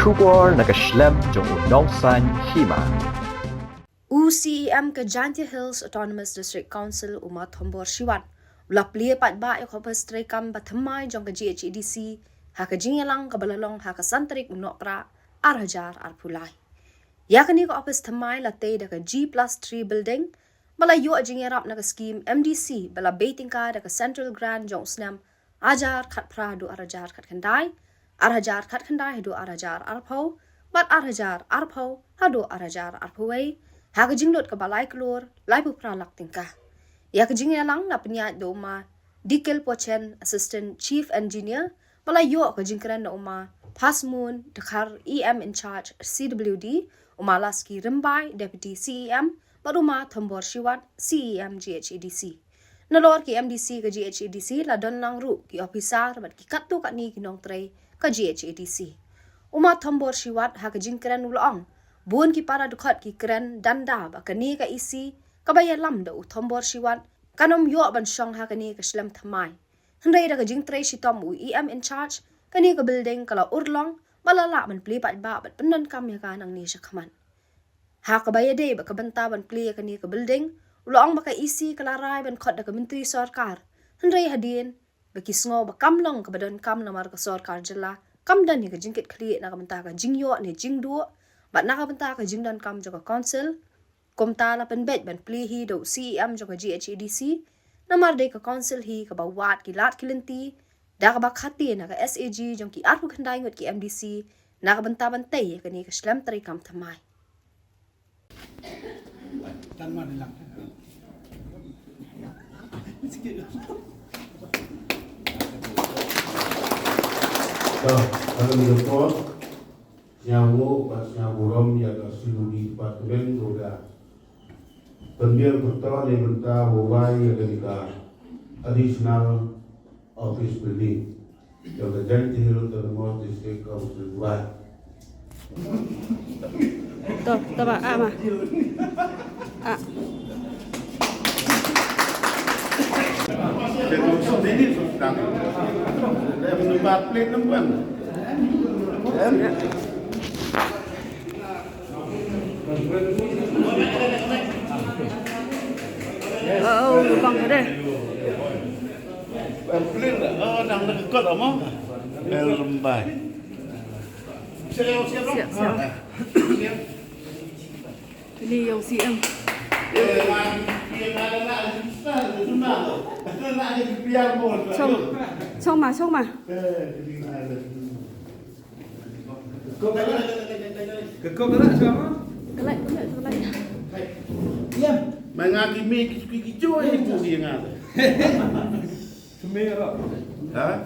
Kubor na Shlem jong Nongsan Hima. UCEM ke Jhadc Hills Autonomous District Council umat Thombor Shiwan. Ula Plie pat ba yo khopes Treikam Bathymmai jong ke GHDC ha ke jingelang ke balalong ha ke santrik unok pra arhajar Plie. Ya kini ko opes Bathymmai late da ke G+3 building bala yo jingerap na ke scheme MDC bala baitingka da ke Central Grand jong Shlem ajar khat pra do arhajar khat kendai arhajar khat kendai do arhajar arpau bat arhajar arpau hado arhajar arpawai ha ke Jinglut ke balai Klur lai pu pra lak tingkah ya ke jingelang na penyat do ma Dikil Pochen Assistant Chief Engineer bala yo ke jingkran na uma Pasmoon Dekhar EM in charge CWD umalaski Rimbai Deputy CEM baruma Thombor Shiwat CEM GHDC nalor ki MDC ke GHDC la don lang ru ki officer bat ki kattu kat ni ki nong trei ke GHDC uma Thombor Shiwat ha ke jingkran ulong bun ki para dukhat ki kren danda ba kani ka isi kabaya lam da Thombor Shiwat kanom yo ban shong ha kani ka Shlem Bathymmai hendai da ka jing trei shitom EM in charge kani ka building kala urlong balala man Plie pat ba bat penan kam ya kan ang ni shakman ha kabaya de ba ka banta ban Plie kani ka building ulong ba ka isi kala rai ban khot da ka menteri sarkar hendai hadin ba ki sngo ba kamlong ka badan kam namar ka sarkar jalla kam dan ni ka jingkit khli na ka banta ka jingyo ni jingdu bat na ka banta ka jingdan kam jaga council komta la pen bet ban Plie hi do CEM jaga GHDC namar de ka council hi ka ba wat ki lat kilenti da ka ba khati na ka SAG jong ki arhu khandai ngot ki MDC na ka banta ban tei ka ni ka Shlem Treikam Bathymmai tan ma lang Kalau menurut nyawu pas nyawurom ya kasih di departemen roda pembiar betul yang benta bawai ya ketika additional office building yang Jhadc Hills Autonomous District Council buat. Tuh, coba mah. Ini sudah. Saya menumbat plate nempan. Oh, lubang ada. Plate dah dekat apa? Lembai. Siap. Ini yang CM. Xong mà. Cái lại. Mà ngà cái mi cái chỗ ấy cũng gì ngà. Hả?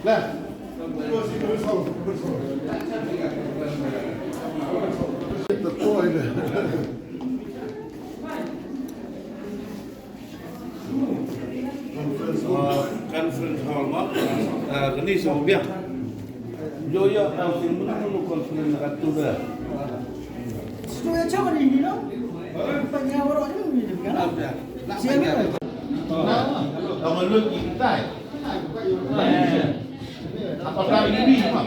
Good. Conference hall mak, ini sobiak. Joya tahu sini mana conference kat tu dah. Sekolah cawan ini no banyak orang ni kan siapa Kamu lu kita. Apa ini mak?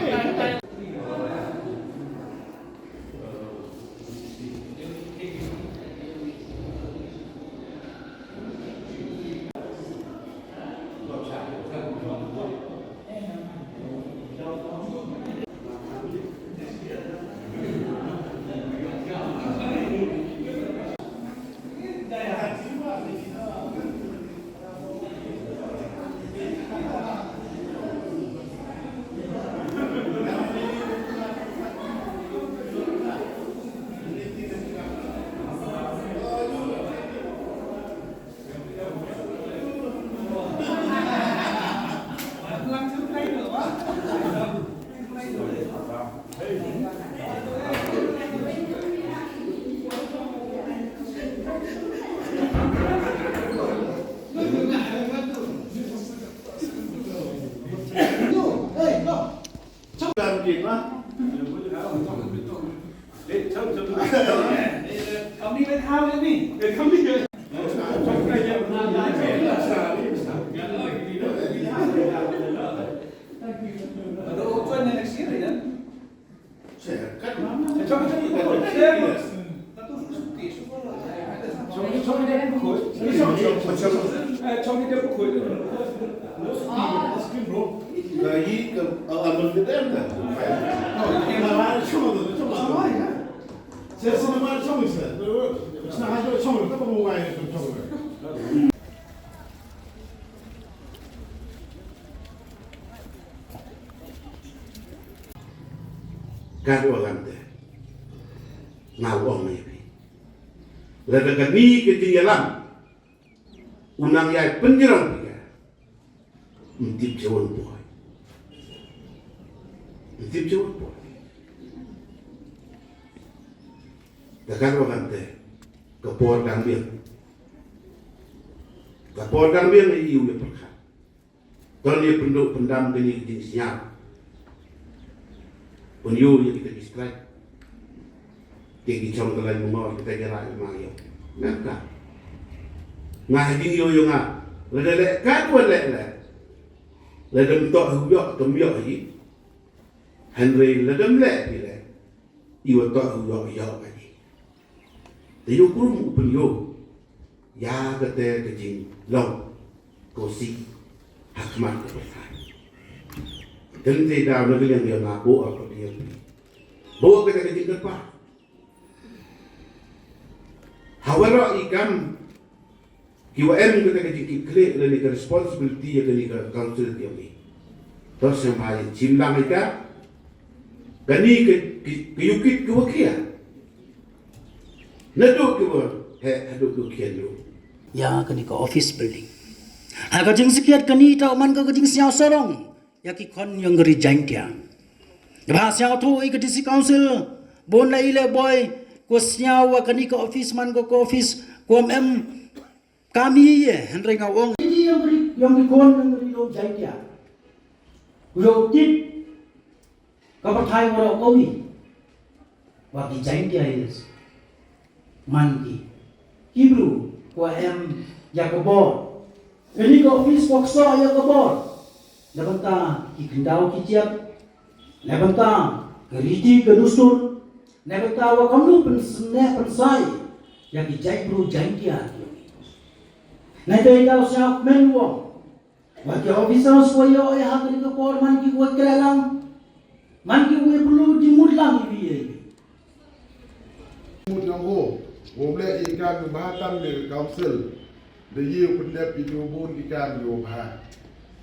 จริงวะ Kami main hal ni. Kami ada open next year ya. Saya kan Coba lagi ke amal kita dah. Ini malah cuma ya. Saya senang malah cuma saya. Senang aja cuma tak mau main cuma. Kado gante, ngawang ni. Ledakan ni ketinggalan, unang yai penjerang dia, mentip jauh boy, mentip jauh boy. Kado gante, kapor kambing ni iu dia perkat. Kalau dia penduk pendam kini jenisnya. Punyo yang kita strike, tinggi cong kelai rumah kita gerak rumah yo, nak? Ngah tinggi yo ngah, lelek kan buat lelek, ledem tok huyok tomyok hi, Henry ledem lek bila, iwa tok huyok huyok lagi. Tiyo kurum punyo, ya kete kejing long, kosi, hakmat kebesaran. Dan tidak ada yang dia ngaku apa dia bawa kita ke tingkat pak. Hawara ikam KWM kita ke tingkat klik dan ke responsibility yang ke council dia ni. Terus yang paling jimlang kita, kani ke yukit ke wakia. Naduk ke haduk ke kian lu. Ya kani ke office building. Harga jeng sekiat kani tak man ke jeng siau sorong. Yaki kon yang geri jangkia. Bahasa tu ikut disi council. Bon la ile boy. Ko siau kani ke office man ko office. Ko kami ye Henry ngawong. Ini yang kon yang geri lo jangkia. Ulo tit. Kapathai orang kawi. Waki jangkia is. Manki. Hebrew ko Yakobor. Ini ke office kokso Yakobor. Lebanta ikendau kiciat, lebanta keriti kedustur, lebanta wakamu pensne pensai, yang dijai bro jangkia. Nanti kita usah menwong, bagi officer suayo ya hak ni kepor manki gue keralang, manki gue perlu dimudlang ini. Mudang boleh ikan bahatan di council, dia pendap itu pun ikan diubah.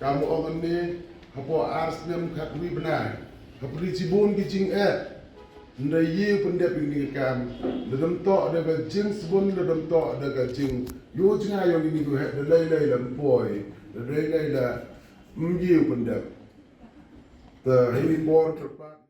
Kamu orang ni, apa ars nem katui benar, apa dicibun kicing ndai ye pendap ini kam, dalam tok ada jing sebun dalam tok ada jing, yo jinga yo ini tu ada lay lampoi, ada lay la, ye pendap, the ini bor terpat.